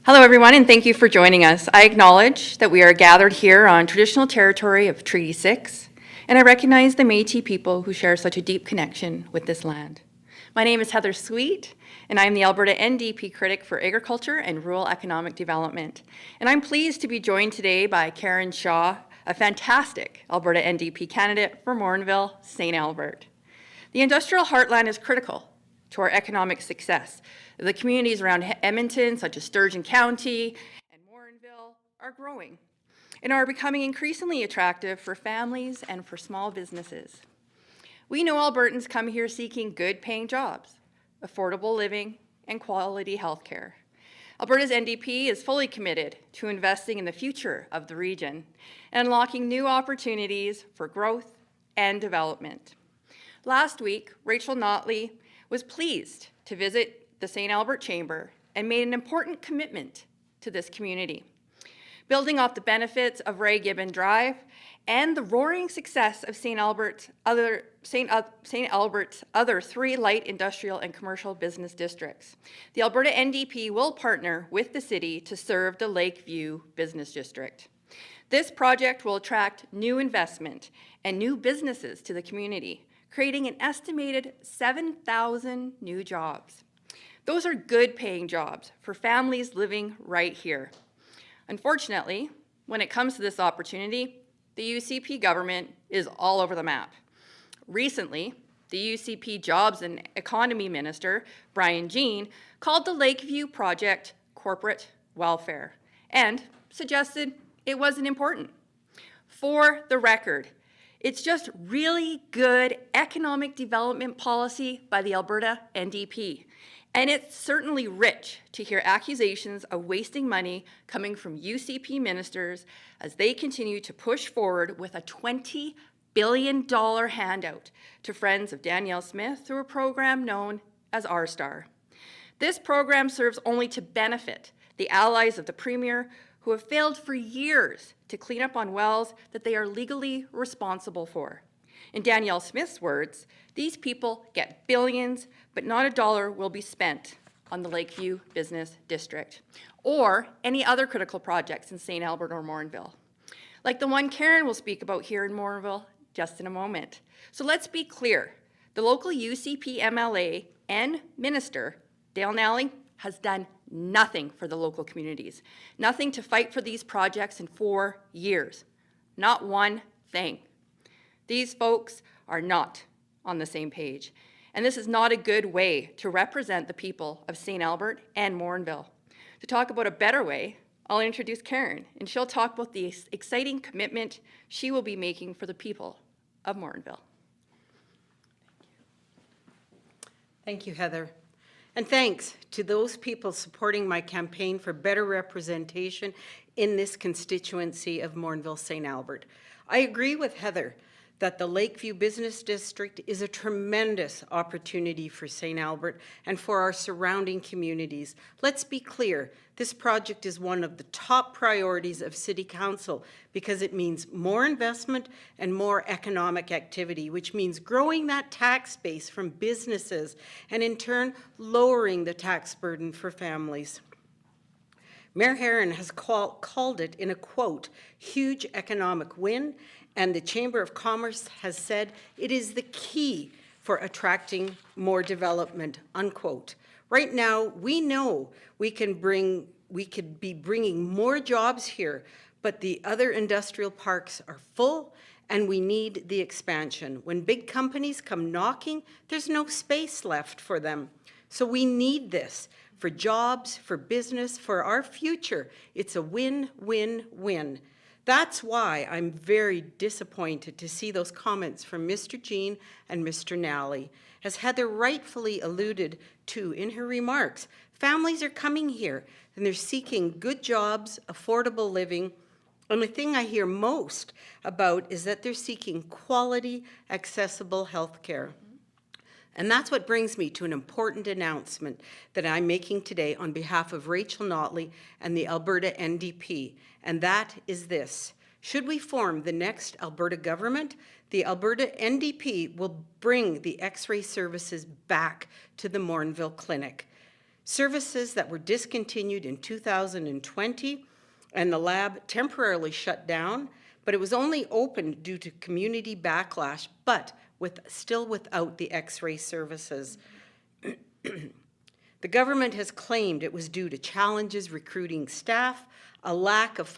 Hello, everyone, and thank you for joining us. I acknowledge that we are gathered here on traditional territory of Treaty 6, and I recognize the Métis people who share such a deep connection with this land. My name is Heather Sweet, and I am the Alberta NDP Critic for Agriculture and Rural Economic Development. And I'm pleased to be joined today by Karen Shaw, a fantastic Alberta NDP candidate for Morinville-St. Albert. The industrial heartland is critical to our economic success. The communities around Edmonton, such as Sturgeon County and Morinville, are growing and are becoming increasingly attractive for families and for small businesses. We know Albertans come here seeking good-paying jobs, affordable living, and quality health care. Alberta's NDP is fully committed to investing in the future of the region and unlocking new opportunities for growth and development. Last week, Rachel Notley was pleased to visit the St. Albert Chamber and made an important commitment to this community. Building off the benefits of Ray Gibbon Drive and the roaring success of St. Albert's other three light industrial and commercial business districts, the Alberta NDP will partner with the city to serve the Lakeview Business District. This project will attract new investment and new businesses to the community, creating an estimated 7,000 new jobs. Those are good-paying jobs for families living right here. Unfortunately, when it comes to this opportunity, the UCP government is all over the map. Recently, the UCP Jobs and Economy Minister, Brian Jean, called the Lakeview project corporate welfare and suggested it wasn't important. For the record, it's just really good economic development policy by the Alberta NDP. And it's certainly rich to hear accusations of wasting money coming from UCP ministers as they continue to push forward with a $20 billion handout to friends of Danielle Smith through a program known as R-Star. This program serves only to benefit the allies of the Premier who have failed for years to clean up on wells that they are legally responsible for. In Danielle Smith's words, these people get billions, but not a dollar will be spent on the Lakeview Business District or any other critical projects in St. Albert or Morinville, like the one Karen will speak about here in Morinville just in a moment. So let's be clear. The local UCP MLA and Minister, Dale Nally, has done nothing for the local communities, nothing to fight for these projects in 4 years, not one thing. These folks are not on the same page, and this is not a good way to represent the people of St. Albert and Morinville. To talk about a better way, I'll introduce Karen, and she'll talk about the exciting commitment she will be making for the people of Morinville. Thank you, Heather. And thanks to those people supporting my campaign for better representation in this constituency of Morinville-St. Albert. I agree with Heather that the Lakeview Business District is a tremendous opportunity for St. Albert and for our surrounding communities. Let's be clear, this project is one of the top priorities of City Council because it means more investment and more economic activity, which means growing that tax base from businesses and in turn lowering the tax burden for families. Mayor Herron has called it, in a quote, huge economic win, and the Chamber of Commerce has said it is the key for attracting more development, unquote. Right now, we know we could be bringing more jobs here, but the other industrial parks are full and we need the expansion. When big companies come knocking, there's no space left for them. So we need this for jobs, for business, for our future. It's a win-win-win. That's why I'm very disappointed to see those comments from Mr. Jean and Mr. Nally. As Heather rightfully alluded to in her remarks, families are coming here and they're seeking good jobs, affordable living, and the thing I hear most about is that they're seeking quality, accessible health care. And that's what brings me to an important announcement that I'm making today on behalf of Rachel Notley and the Alberta NDP, and that is this. Should we form the next Alberta government, the Alberta NDP will bring the X-ray services back to the Morinville Clinic. Services that were discontinued in 2020 and the lab temporarily shut down, but it was only opened due to community backlash, but still without the X-ray services. The government has claimed it was due to challenges recruiting staff, a lack of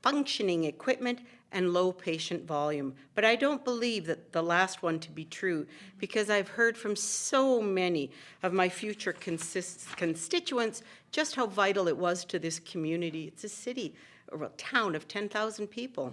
functioning equipment, and low patient volume. But I don't believe that the last one to be true, because I've heard from so many of my future constituents just how vital it was to this community. It's a city or a town of 10,000 people.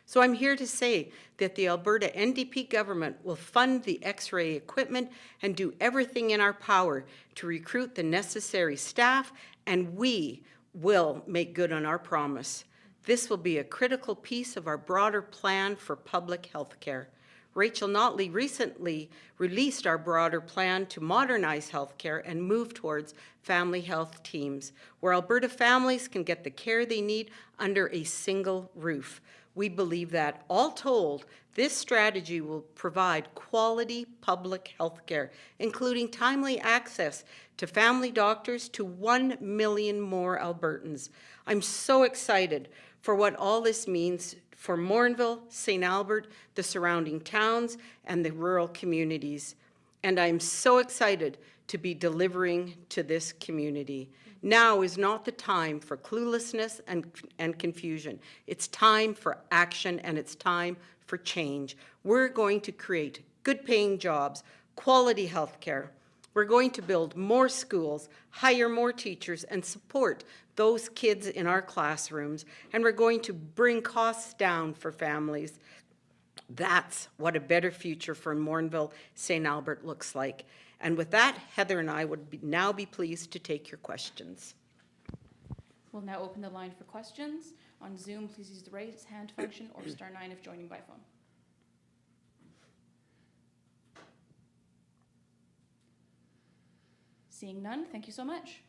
So I'm here to say that the Alberta NDP government will fund the X-ray equipment and do everything in our power to recruit the necessary staff, and we will make good on our promise. This will be a critical piece of our broader plan for public health care. Rachel Notley recently released our broader plan to modernize healthcare and move towards family health teams, where Alberta families can get the care they need under a single roof. We believe that, all told, this strategy will provide quality public health care, including timely access to family doctors to 1 million more Albertans. I'm so excited for what all this means for Morinville, St. Albert, the surrounding towns, and the rural communities. And I'm so excited to be delivering to this community. Now is not the time for cluelessness and confusion. It's time for action, and it's time for change. We're going to create good paying jobs, quality health care. We're going to build more schools, hire more teachers, and support those kids in our classrooms. And we're going to bring costs down for families. That's what a better future for Morinville-St. Albert looks like. And with that, Heather and I would now be pleased to take your questions. We'll now open the line for questions. On Zoom, please use the raise hand function or star 9 if joining by phone. Seeing none, thank you so much.